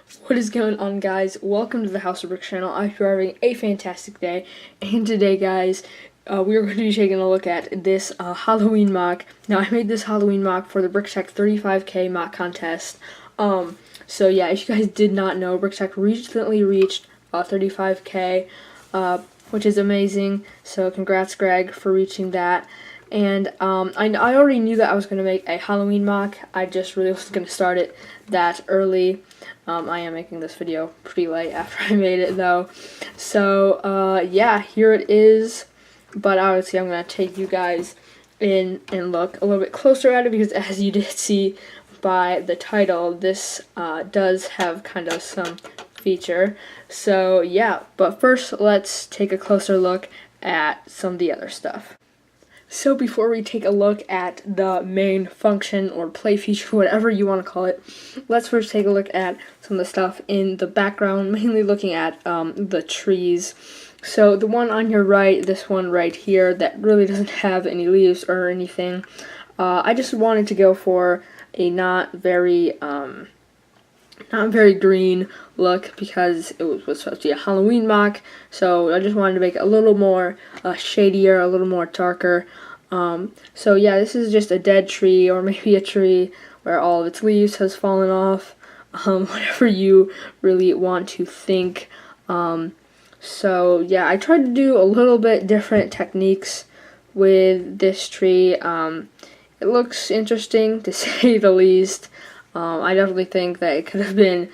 What is going on, guys? Welcome to the House of Brick channel. I hope you're having a fantastic day. And today, guys, we are going to be taking a look at this Halloween mock. Now, I made this Halloween mock for the brickitect 35K mock contest. So yeah, if you guys did not know, brickitect recently reached 35K, which is amazing. So congrats, Greg, for reaching that. And I already knew that I was going to make a Halloween mock. I just really wasn't going to start it that early. I am making this video pretty late after I made it, though. So, yeah, here it is. But obviously, I'm going to take you guys in and look a little bit closer at it, because as you did see by the title, this does have kind of some feature. So, yeah, but first, let's take a closer look at some of the other stuff. So before we take a look at the main function or play feature, whatever you want to call it, let's first take a look at some of the stuff in the background, mainly looking at the trees. So the one on your right, this one right here, that really doesn't have any leaves or anything, I just wanted to go for a not very green look, because it was supposed to be a Halloween mock, so I just wanted to make it a little more shadier, a little more darker. So yeah, this is just a dead tree, or maybe a tree where all of its leaves has fallen off, whatever you really want to think. So yeah, I tried to do a little bit different techniques with this tree. It looks interesting, to say the least. I definitely think that it could have been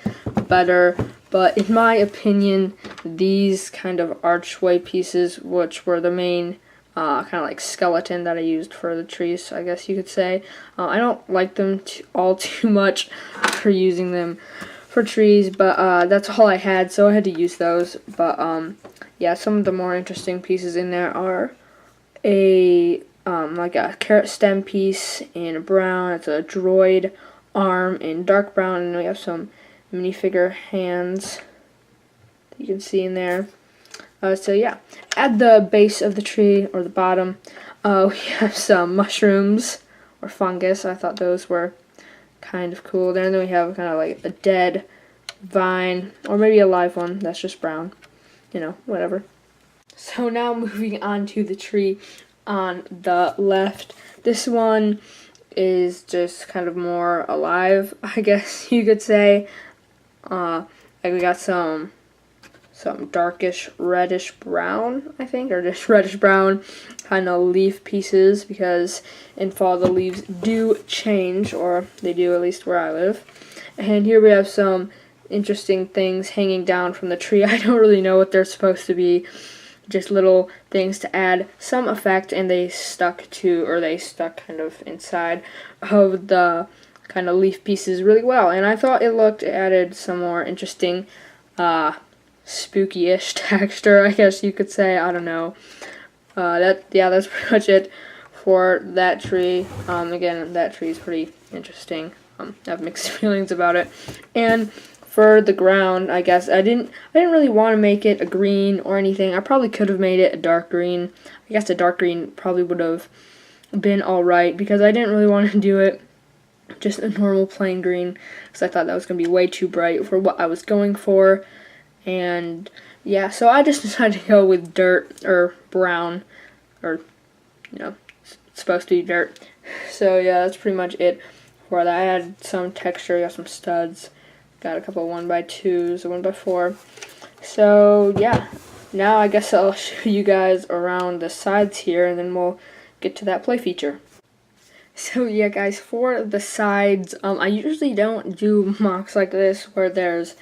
better, but in my opinion, these kind of archway pieces, which were the main kind of like skeleton that I used for the trees, I guess you could say, I don't like them all too much for using them for trees, but that's all I had, so I had to use those. But yeah, some of the more interesting pieces in there are like a carrot stem piece in brown. It's a droid arm in dark brown, and we have some minifigure hands that you can see in there. So yeah, at the base of the tree, or the bottom, we have some mushrooms or fungus. I thought those were kind of cool there. And then we have kind of like a dead vine, or maybe a live one that's just brown, you know, whatever. So now moving on to the tree on the left. This one is just kind of more alive, I guess you could say. Like we got some darkish reddish brown, I think, or just reddish brown kind of leaf pieces, because in fall the leaves do change, or they do, at least where I live. And here we have some interesting things hanging down from the tree. I don't really know what they're supposed to be, just little things to add some effect, and they stuck kind of inside of the kind of leaf pieces really well, and I thought it added some more interesting spooky-ish texture, I guess you could say. I don't know. That's pretty much it for that tree. Again, that tree is pretty interesting. I have mixed feelings about it. And for the ground, I guess I didn't really want to make it a green or anything. I probably could have made it a dark green. I guess a dark green probably would have been alright, because I didn't really want to do it just a normal plain green, because I thought that was going to be way too bright for what I was going for. And yeah, so I just decided to go with dirt, or brown, or, you know, it's supposed to be dirt. So yeah, that's pretty much it for that. I had some texture, got some studs, got a couple 1x2s, 1x4. So yeah, now I guess I'll show you guys around the sides here, and then we'll get to that play feature. So yeah, guys, for the sides, I usually don't do mocks like this where there's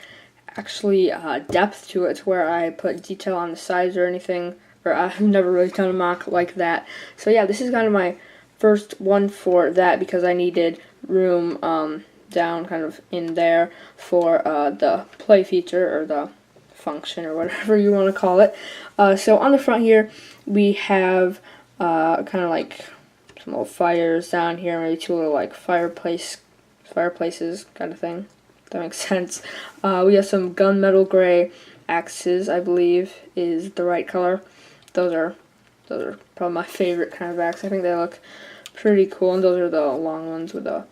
actually depth to it, where I put detail on the sides or anything, or I've never really done a mock like that. So yeah, this is kind of my first one for that, because I needed room down kind of in there for the play feature, or the function, or whatever you want to call it. So on the front here, we have kind of like some little fires down here, maybe two little like fireplaces kind of thing. If that makes sense. We have some gunmetal gray axes, I believe is the right color. Those are probably my favorite kind of axe. I think they look pretty cool, and those are the long ones with the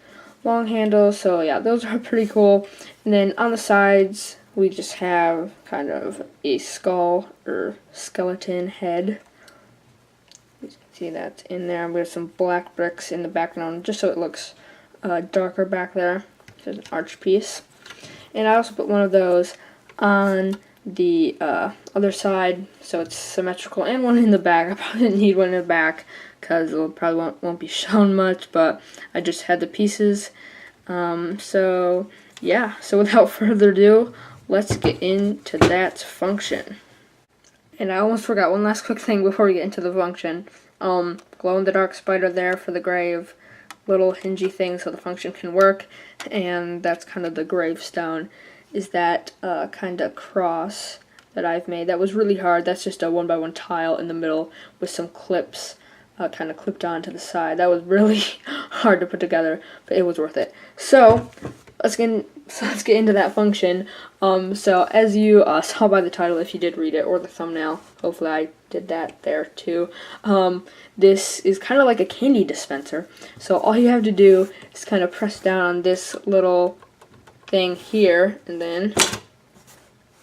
long handles. So yeah, those are pretty cool. And then on the sides, we just have kind of a skull or skeleton head. You can see that's in there. We have some black bricks in the background just so it looks darker back there. There's an arch piece. And I also put one of those on the other side so it's symmetrical, and one in the back. I probably didn't need one in the back because it probably won't be shown much, but I just had the pieces. So yeah, so without further ado, let's get into that function. And I almost forgot one last quick thing before we get into the function. Glow-in-the-dark spider there for the grave, little hingy thing so the function can work, and that's kind of the gravestone, is that kind of cross that I've made. That was really hard. That's just a 1x1 tile in the middle with some clips kind of clipped on to the side. That was really hard to put together, but it was worth it. So let's get into that function. So as you saw by the title, if you did read it, or the thumbnail, hopefully I did that there too. This is kind of like a candy dispenser. So all you have to do is kind of press down on this little thing here, and then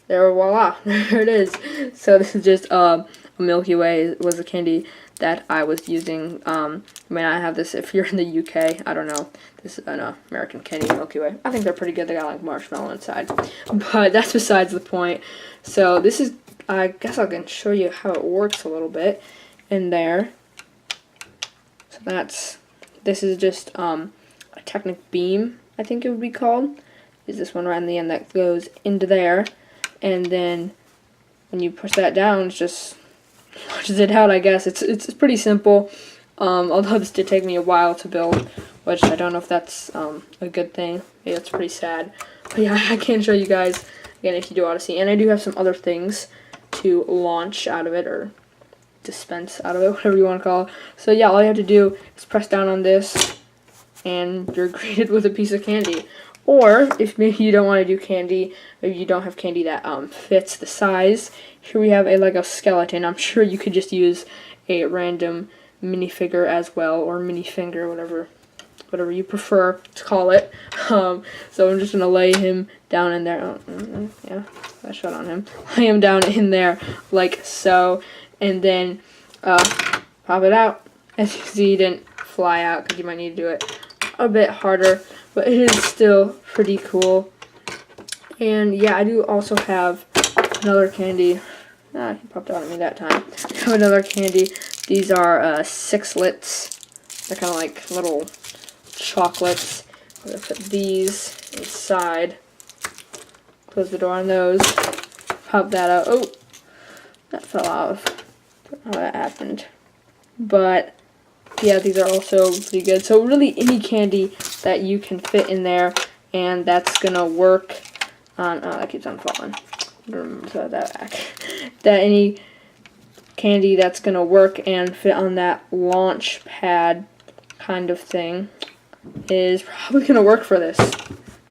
there, voila, there it is. So this is just a Milky Way was a candy that I was using. You may not have this if you're in the UK, I don't know. This is an American candy, Milky Way. I think they're pretty good. They got like marshmallow inside, but that's besides the point. So this is, I guess I can show you how it works a little bit in there. So this is just a Technic beam, I think it would be called. Is this one right in the end that goes into there, and then when you push that down, it just pushes it out. I guess it's pretty simple. Although this did take me a while to build, which I don't know if that's a good thing. Maybe that's pretty sad. But yeah, I can show you guys again if you do want to see. And I do have some other things to launch out of it, or dispense out of it, whatever you want to call it. So yeah, all you have to do is press down on this, and you're greeted with a piece of candy. Or if maybe you don't want to do candy, maybe you don't have candy that fits the size, here we have a Lego skeleton. I'm sure you could just use a random minifigure as well, or minifinger, whatever you prefer to call it. So I'm just gonna lay him down in there. Yeah, I shot on him. Lay him down in there like so, and then pop it out. As you see, he didn't fly out because you might need to do it a bit harder, but it is still pretty cool. And yeah, I do also have another candy. He popped out at me that time. I have another candy. These are sixlets. They're kind of like little chocolates. I'm going to put these inside. Close the door on those. Pop that out. Oh, that fell off. Don't know how that happened. But yeah, these are also pretty good. So really any candy that you can fit in there, and that's going to work on, oh, that keeps on falling. Throw that back. That any candy that's going to work and fit on that launch pad kind of thing is probably going to work for this.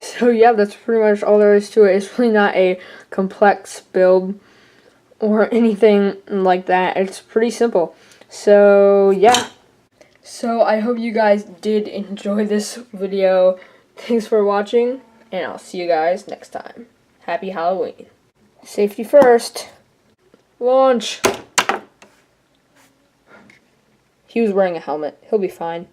So yeah, that's pretty much all there is to it. It's really not a complex build or anything like that. It's pretty simple. So yeah. So I hope you guys did enjoy this video. Thanks for watching, and I'll see you guys next time. Happy Halloween. Safety first. Launch. He was wearing a helmet. He'll be fine.